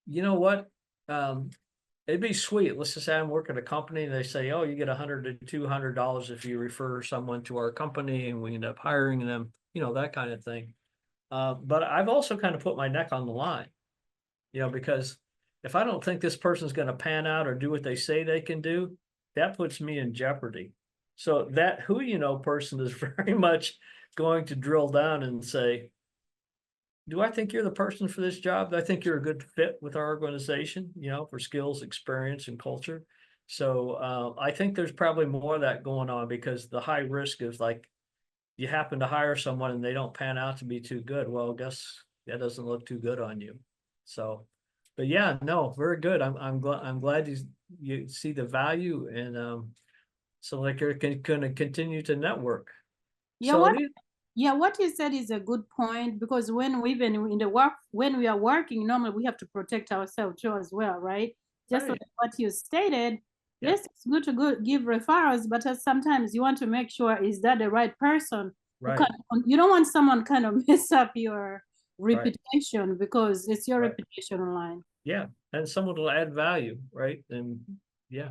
you know what? It'd be sweet. Let's just say I'm working at a company and they say, oh, you get $100 to $200 if you refer someone to our company and we end up hiring them, that kind of thing. But I've also kind of put my neck on the line, because if I don't think this person's going to pan out or do what they say they can do, that puts me in jeopardy. So that who you know person is very much going to drill down and say, do I think you're the person for this job? Do I think you're a good fit with our organization, for skills, experience, and culture? So I think there's probably more of that going on because the high risk is like you happen to hire someone and they don't pan out to be too good. Well, I guess that doesn't look too good on you. So, but yeah, no, very good. I'm glad you see the value and so like you're going to continue to network. Yeah, So what you said is a good point, because when we even in the work, when we are working, normally we have to protect ourselves too as well, right? Just right. like what you stated, Yeah. yes, it's good to give referrals, but sometimes you want to make sure, is that the right person? Right. Because you don't want someone kind of mess up your Right. reputation, because it's your Right. reputation online. Yeah. And someone will add value, right? And yeah.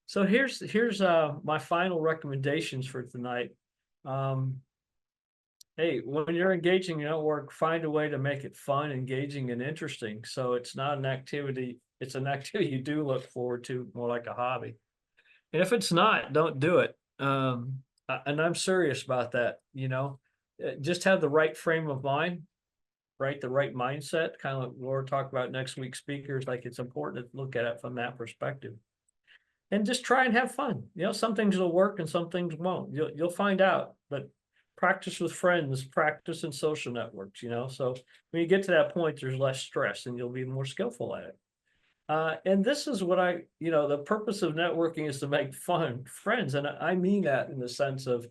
So here's my final recommendations for tonight. Hey, when you're engaging in work, find a way to make it fun, engaging, and interesting. So it's not an activity, it's an activity you do look forward to, more like a hobby. And if it's not, don't do it. And I'm serious about that, just have the right frame of mind, right? The right mindset, kind of like Laura talked about next week's speakers, like it's important to look at it from that perspective. And just try and have fun. Some things will work and some things won't. You'll find out, but practice with friends, practice in social networks, so when you get to that point, there's less stress and you'll be more skillful at it. And this is what the purpose of networking is to make fun friends. And I mean that in the sense of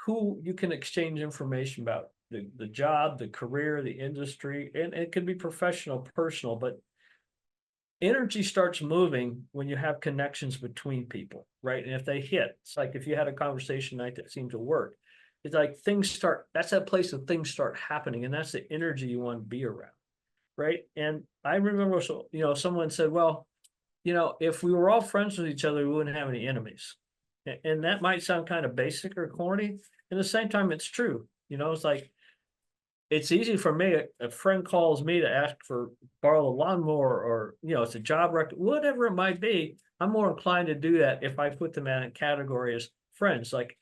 who you can exchange information about, the job, the career, the industry, and it could be professional, personal, but energy starts moving when you have connections between people, right? And if they hit, it's like if you had a conversation night that seemed to work, it's like that's that place that things start happening, and that's the energy you want to be around, right? And I remember, someone said, well, if we were all friends with each other, we wouldn't have any enemies. And that might sound kind of basic or corny. At the same time, it's true. It's like, it's easy for me, a friend calls me to ask for borrow a lawnmower or, it's a job record, whatever it might be. I'm more inclined to do that if I put them in a category as friends. Like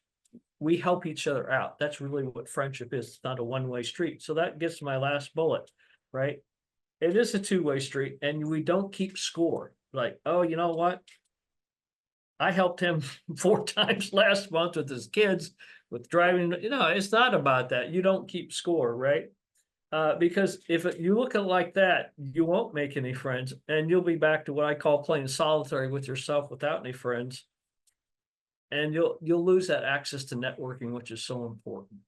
we help each other out. That's really what friendship is. It's not a one-way street. So that gets to my last bullet, right? It is a two-way street and we don't keep score. Like, oh, you know what? I helped him 4 times last month with his kids with driving, it's not about that. You don't keep score, right? Because if you look at it like that, you won't make any friends and you'll be back to what I call playing solitary with yourself without any friends. And you'll lose that access to networking, which is so important.